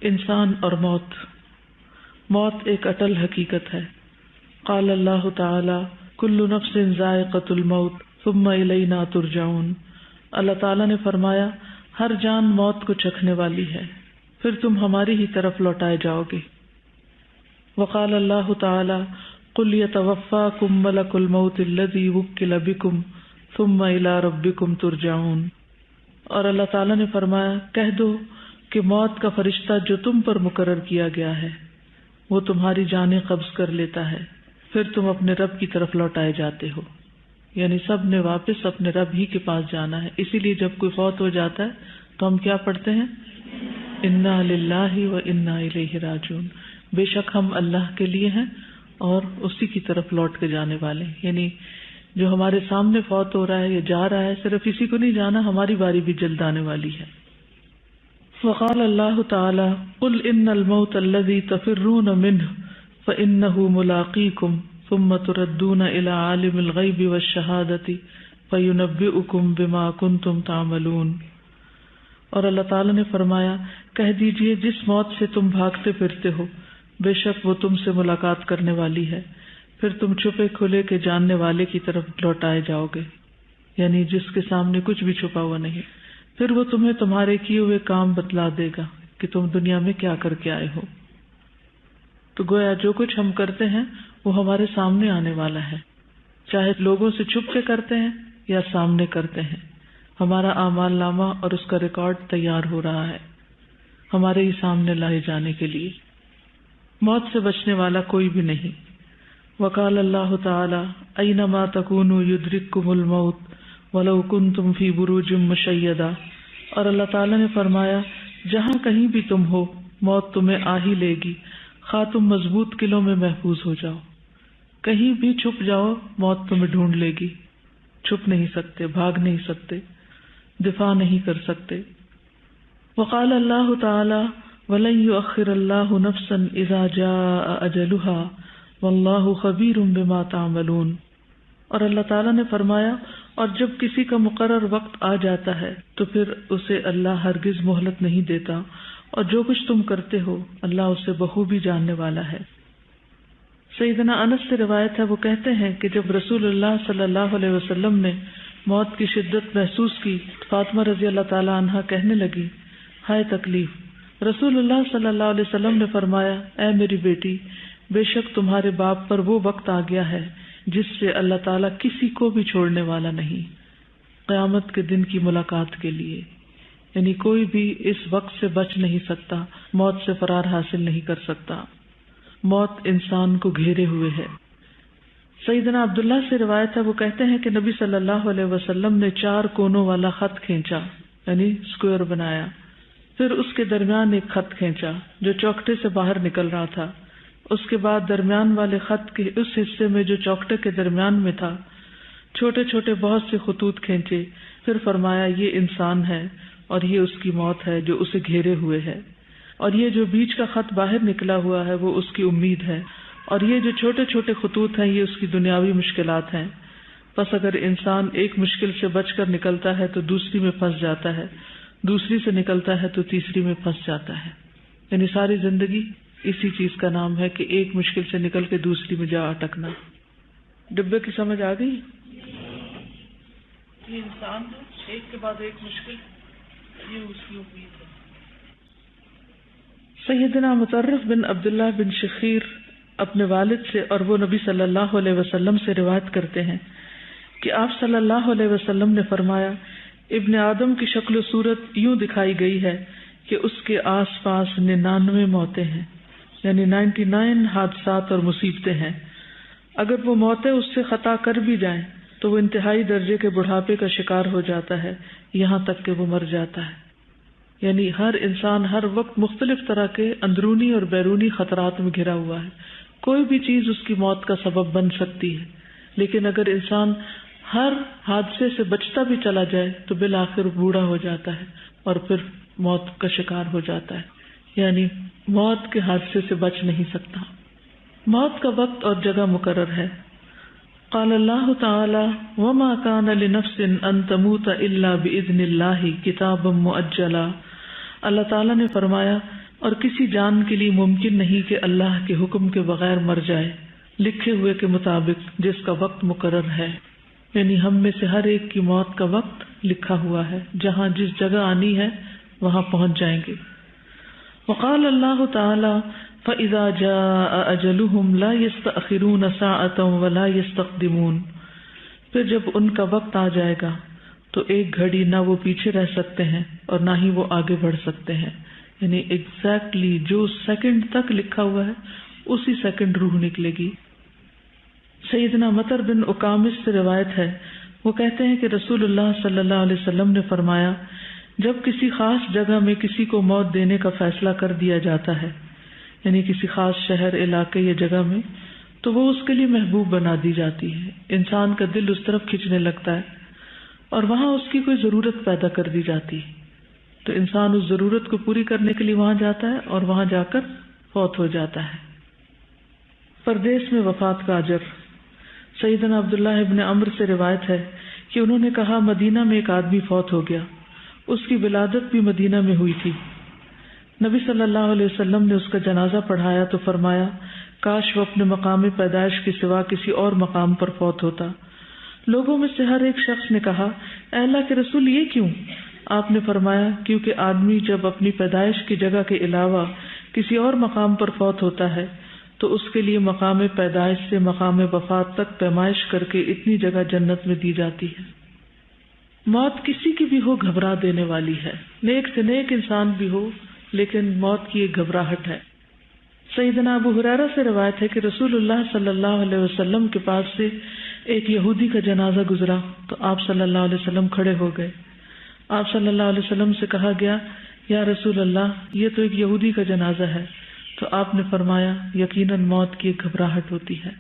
انسان اور موت ایک اٹل حقیقت ہے۔ قال اللہ تعالی کل نفس ذائقۃ الموت ثم الینا ترجعون۔ اللہ تعالی نے فرمایا ہر جان موت کو چکھنے والی ہے، پھر تم ہماری ہی طرف لوٹائے جاؤ گے۔ وقال اللہ تعالی قل یتوفاکم ملک الموت الذی وکل بکم ثم الی ربکم ترجعون۔ اور اللہ تعالی نے فرمایا کہہ دو کہ موت کا فرشتہ جو تم پر مقرر کیا گیا ہے وہ تمہاری جانیں قبض کر لیتا ہے، پھر تم اپنے رب کی طرف لوٹائے جاتے ہو۔ یعنی سب نے واپس اپنے رب ہی کے پاس جانا ہے۔ اسی لیے جب کوئی فوت ہو جاتا ہے تو ہم کیا پڑھتے ہیں؟ انا للہ و انا الیہ راجعون۔ بے شک ہم اللہ کے لیے ہیں اور اسی کی طرف لوٹ کے جانے والے ہیں۔ یعنی جو ہمارے سامنے فوت ہو رہا ہے یا جا رہا ہے، صرف اسی کو نہیں جانا، ہماری باری بھی جلد آنے والی ہے۔ وقال اللہ تعالی قل ان الموت الذی تفرون منہ فإنہ ملاقیکم ثم تردون الی عالم الغیب والشہادۃ فینبئکم بما کنتم تعملون۔ اور اللہ تعالی نے فرمایا کہہ دیجئے جس موت سے تم بھاگتے پھرتے ہو بے شک وہ تم سے ملاقات کرنے والی ہے، پھر تم چھپے کھلے کے جاننے والے کی طرف لوٹائے جاؤ گے، یعنی جس کے سامنے کچھ بھی چھپا ہوا نہیں۔ پھر وہ تمہیں تمہارے کیے ہوئے کام بتلا دے گا کہ تم دنیا میں کیا کر کے آئے ہو۔ تو گویا جو کچھ ہم کرتے ہیں وہ ہمارے سامنے آنے والا ہے، چاہے لوگوں سے چھپ کے کرتے ہیں یا سامنے کرتے ہیں۔ ہمارا اعمال نامہ اور اس کا ریکارڈ تیار ہو رہا ہے ہمارے ہی سامنے لائے جانے کے لیے۔ موت سے بچنے والا کوئی بھی نہیں۔ وقال اللہ تعالی اینما تکونوا یدرککم الموت ولو کنتم فی بروج مشیدہ۔ اور اللہ تعالی نے فرمایا جہاں کہیں بھی تم ہو موت تمہیں آ ہی لے گی، خواہ تم مضبوط قلعوں میں محفوظ ہو جاؤ، کہیں بھی چھپ جاؤ موت تمہیں ڈھونڈ لے گی۔ چھپ نہیں سکتے، بھاگ نہیں سکتے، دفاع نہیں کر سکتے۔ وقال اللہ تعالی وَلَن يُؤَخِّرَ اللَّهُ نَفْسًا إِذَا جَاءَ أَجَلُهَا وَاللَّهُ خَبِيرٌ بِمَا تَعْمَلُونَ۔ اور اللہ تعالیٰ نے فرمایا اور جب کسی کا مقرر وقت آ جاتا ہے تو پھر اسے اللہ ہرگز مہلت نہیں دیتا، اور جو کچھ تم کرتے ہو اللہ اسے بخوبی جاننے والا ہے۔ سیدنا انس سے روایت ہے، وہ کہتے ہیں کہ جب رسول اللہ صلی اللہ علیہ وسلم نے موت کی شدت محسوس کی، فاطمہ رضی اللہ تعالی عنہا کہنے لگی ہائے تکلیف۔ رسول اللہ صلی اللہ علیہ وسلم نے فرمایا اے میری بیٹی، بے شک تمہارے باپ پر وہ وقت آ گیا ہے جس سے اللہ تعالیٰ کسی کو بھی چھوڑنے والا نہیں، قیامت کے دن کی ملاقات کے لیے۔ یعنی کوئی بھی اس وقت سے بچ نہیں سکتا، موت سے فرار حاصل نہیں کر سکتا۔ موت انسان کو گھیرے ہوئے ہے۔ سیدنا عبداللہ سے روایت ہے، وہ کہتے ہیں کہ نبی صلی اللہ علیہ وسلم نے 4 کونوں والا خط کھینچا، یعنی اسکوئر بنایا، پھر اس کے درمیان ایک خط کھینچا جو چوکٹے سے باہر نکل رہا تھا، اس کے بعد درمیان والے خط کے اس حصے میں جو چوکٹے کے درمیان میں تھا چھوٹے چھوٹے بہت سے خطوط کھینچے، پھر فرمایا یہ انسان ہے اور یہ اس کی موت ہے جو اسے گھیرے ہوئے ہے، اور یہ جو بیچ کا خط باہر نکلا ہوا ہے وہ اس کی امید ہے، اور یہ جو چھوٹے چھوٹے خطوط ہیں یہ اس کی دنیاوی مشکلات ہیں۔ پس اگر انسان ایک مشکل سے بچ کر نکلتا ہے تو دوسری میں پھنس جاتا ہے، دوسری سے نکلتا ہے تو تیسری میں پھنس جاتا ہے۔ یعنی ساری زندگی اسی چیز کا نام ہے کہ ایک مشکل سے نکل کے دوسری میں جا اٹکنا۔ ڈبے کی سمجھ آ گئی؟ یہ انسان ایک کے بعد ایک مشکل، یہ اس کی امید ہے۔ سیدنا مطرف بن عبداللہ بن شخیر اپنے والد سے اور وہ نبی صلی اللہ علیہ وسلم سے روایت کرتے ہیں کہ آپ صلی اللہ علیہ وسلم نے فرمایا ابن آدم کی شکل و صورت یوں دکھائی گئی ہے کہ اس کے آس پاس 99 موتیں ہیں، یعنی 99 حادثات اور مصیبتیں ہیں۔ اگر وہ موتیں اس سے خطا کر بھی جائیں تو وہ انتہائی درجے کے بڑھاپے کا شکار ہو جاتا ہے، یہاں تک کہ وہ مر جاتا ہے۔ یعنی ہر انسان ہر وقت مختلف طرح کے اندرونی اور بیرونی خطرات میں گھرا ہوا ہے، کوئی بھی چیز اس کی موت کا سبب بن سکتی ہے، لیکن اگر انسان ہر حادثے سے بچتا بھی چلا جائے تو بالآخر بوڑھا ہو جاتا ہے اور پھر موت کا شکار ہو جاتا ہے، یعنی موت کے حادثے سے بچ نہیں سکتا۔ موت کا وقت اور جگہ مقرر ہے۔ قال اللہ تعالی وما كان لنفس ان تموت الا باذن اللہ کتابا مؤجلا۔ اللہ تعالیٰ نے فرمایا اور کسی جان کے لیے ممکن نہیں کہ اللہ کے حکم کے بغیر مر جائے لکھے ہوئے کے مطابق جس کا وقت مقرر ہے، یعنی ہم میں سے ہر ایک کی موت کا وقت لکھا ہوا ہے، جہاں جس جگہ آنی ہے وہاں پہنچ جائیں گے۔ وقال اللہ تعالی فَإِذَا جَاءَ أَجَلُهُمْ لَا يَسْتَأْخِرُونَ سَاعَةً وَلَا يَسْتَقْدِمُونَ، پھر جب ان کا وقت آ جائے گا تو ایک گھڑی نہ وہ پیچھے رہ سکتے ہیں اور نہ ہی وہ آگے بڑھ سکتے ہیں، یعنی ایگزیکٹلی جو سیکنڈ تک لکھا ہوا ہے اسی سیکنڈ روح نکلے گی۔ سیدنا مطر بن اقامس سے روایت ہے، وہ کہتے ہیں کہ رسول اللہ صلی اللہ علیہ وسلم نے فرمایا، جب کسی خاص جگہ میں کسی کو موت دینے کا فیصلہ کر دیا جاتا ہے، یعنی کسی خاص شہر، علاقے یا جگہ میں، تو وہ اس کے لیے محبوب بنا دی جاتی ہے، انسان کا دل اس طرف کھنچنے لگتا ہے اور وہاں اس کی کوئی ضرورت پیدا کر دی جاتی ہے، تو انسان اس ضرورت کو پوری کرنے کے لیے وہاں جاتا ہے اور وہاں جا کر فوت ہو جاتا ہے۔ پردیس میں وفات کا اجر۔ سیدنا عبداللہ ابن عمرو سے روایت ہے کہ انہوں نے کہا، مدینہ میں ایک آدمی فوت ہو گیا، اس کی ولادت بھی مدینہ میں ہوئی تھی۔ نبی صلی اللہ علیہ وسلم نے اس کا جنازہ پڑھایا تو فرمایا، کاش وہ اپنے مقام پیدائش کے سوا کسی اور مقام پر فوت ہوتا۔ لوگوں میں سے ہر ایک شخص نے کہا، اے اللہ کے رسول، یہ کیوں؟ آپ نے فرمایا، کیونکہ آدمی جب اپنی پیدائش کی جگہ کے علاوہ کسی اور مقام پر فوت ہوتا ہے تو اس کے لیے مقام پیدائش سے مقام وفات تک پیمائش کر کے اتنی جگہ جنت میں دی جاتی ہے۔ موت کسی کی بھی ہو گھبرا دینے والی ہے، نیک سے نیک انسان بھی ہو، لیکن موت کی ایک گھبراہٹ ہے۔ سیدنا ابو ہریرہ سے روایت ہے کہ رسول اللہ صلی اللہ علیہ وسلم کے پاس سے ایک یہودی کا جنازہ گزرا تو آپ صلی اللہ علیہ وسلم کھڑے ہو گئے۔ آپ صلی اللہ علیہ وسلم سے کہا گیا، یا رسول اللہ، یہ تو ایک یہودی کا جنازہ ہے، تو آپ نے فرمایا، یقیناً موت کی ایک گھبراہٹ ہوتی ہے۔